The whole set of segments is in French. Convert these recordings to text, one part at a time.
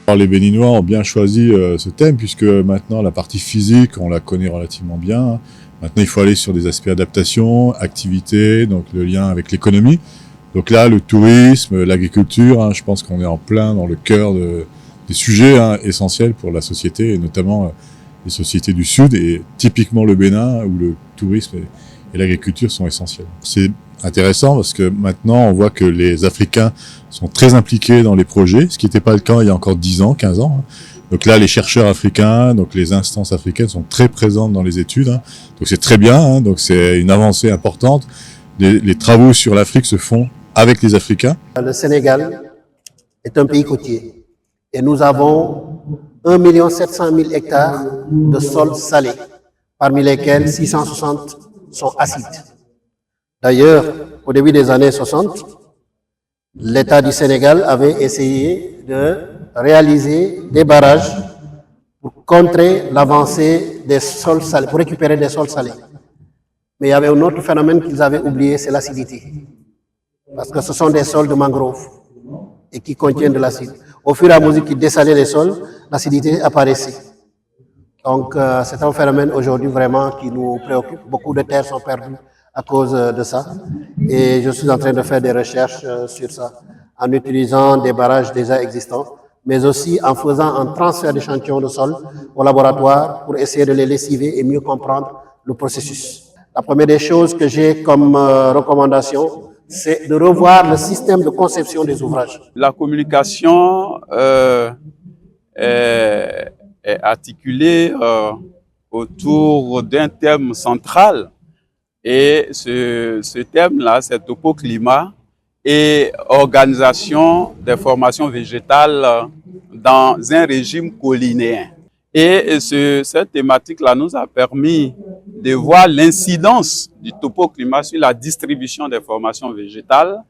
Alors, les Béninois ont bien choisi ce thème puisque maintenant la partie physique, on la connaît relativement bien. Maintenant, il faut aller sur des aspects adaptation, activité, donc le lien avec l'économie. Donc là, le tourisme, l'agriculture, je pense qu'on est en plein dans le cœur des sujets essentiels pour la société, et notamment les sociétés du Sud, et typiquement le Bénin, où le tourisme et l'agriculture sont essentiels. C'est intéressant parce que maintenant, on voit que les Africains sont très impliqués dans les projets, ce qui n'était pas le cas il y a encore 10 ans, 15 ans. Donc là, les chercheurs africains, donc les instances africaines sont très présentes dans les études. Donc c'est très bien, donc c'est une avancée importante. Les travaux sur l'Afrique se font avec les Africains. Le Sénégal est un pays côtier et nous avons 1 700 000 hectares de sols salés, parmi lesquels 660 sont acides. D'ailleurs, au début des années 60, l'État du Sénégal avait essayé de réaliser des barrages pour contrer l'avancée des sols salés, pour récupérer des sols salés. Mais il y avait un autre phénomène qu'ils avaient oublié, c'est l'acidité. Parce que ce sont des sols de mangrove et qui contiennent de l'acide. Au fur et à mesure qu'ils dessalaient les sols, l'acidité apparaissait. Donc c'est un phénomène aujourd'hui vraiment qui nous préoccupe. Beaucoup de terres sont perdues à cause de ça. Et je suis en train de faire des recherches sur ça, en utilisant des barrages déjà existants, mais aussi en faisant un transfert d'échantillons de sol au laboratoire pour essayer de les lessiver et mieux comprendre le processus. La première des choses que j'ai comme recommandation, c'est de revoir le système de conception des ouvrages. La communication est articulée autour d'un thème central. Et ce thème-là, c'est topo-climat et organisation des formations végétales dans un régime collinéen. Et cette thématique-là nous a permis de voir l'incidence du topo-climat sur la distribution des formations végétales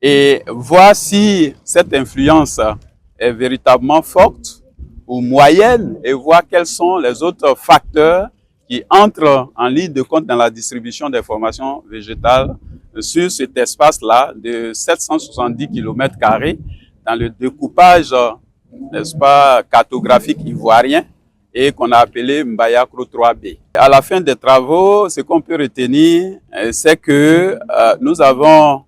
et voir si cette influence est véritablement forte ou moyenne et voir quels sont les autres facteurs qui entrent en ligne de compte dans la distribution des formations végétales sur cet espace-là de 770 km² dans le découpage, n'est-ce pas, cartographique ivoirien et qu'on a appelé Mbayakro 3B. À la fin des travaux, ce qu'on peut retenir, c'est que nous avons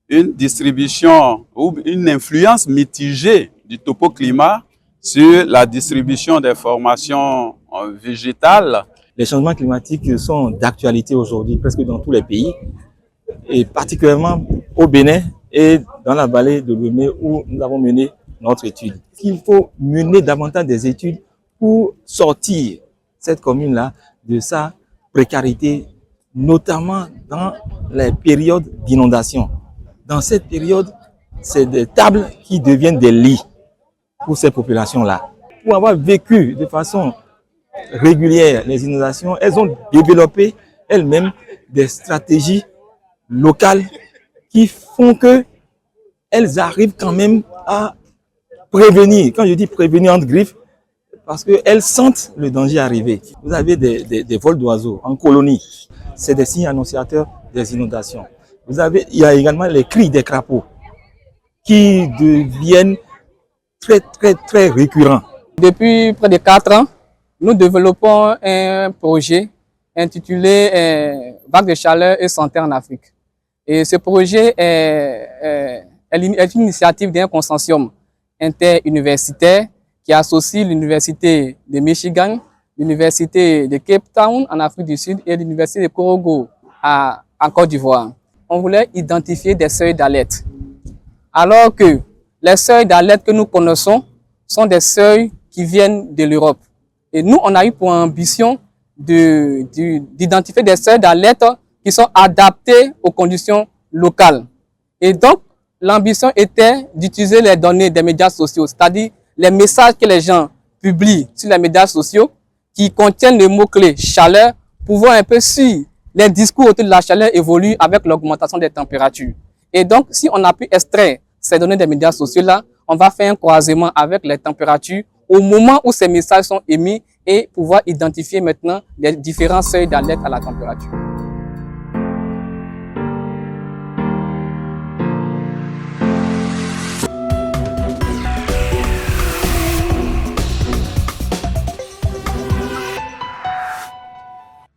une distribution ou une influence mitigée du topo-climat sur la distribution des formations végétales. Les changements climatiques sont d'actualité aujourd'hui presque dans tous les pays, et particulièrement au Bénin et dans la vallée de l'Ouémé où nous avons mené notre étude. Il faut mener davantage des études pour sortir cette commune-là de sa précarité, notamment dans les périodes d'inondation. Dans cette période, c'est des tables qui deviennent des lits pour ces populations-là. Pour avoir vécu de façon régulière les inondations, elles ont développé elles-mêmes des stratégies locales qui font qu'elles arrivent quand même à prévenir. Quand je dis prévenir entre griffes, parce qu'elles sentent le danger arriver. Vous avez des vols d'oiseaux en colonie. C'est des signes annonciateurs des inondations. Il y a également les cris des crapauds qui deviennent très récurrents. Depuis près de 4 ans, nous développons un projet intitulé Vagues de chaleur et santé en Afrique. Et ce projet est une initiative d'un consortium interuniversitaire qui associe l'Université de Michigan, l'Université de Cape Town en Afrique du Sud et l'Université de Korogo en Côte d'Ivoire. On voulait identifier des seuils d'alerte. Alors que les seuils d'alerte que nous connaissons sont des seuils qui viennent de l'Europe. Et nous, on a eu pour ambition d'identifier des seuils d'alerte qui sont adaptés aux conditions locales. Et donc, l'ambition était d'utiliser les données des médias sociaux, c'est-à-dire les messages que les gens publient sur les médias sociaux qui contiennent le mot-clé chaleur pour voir un peu si les discours autour de la chaleur évoluent avec l'augmentation des températures. Et donc, si on a pu extraire ces données des médias sociaux-là, on va faire un croisement avec les températures au moment où ces messages sont émis et pouvoir identifier maintenant les différents seuils d'alerte à la température.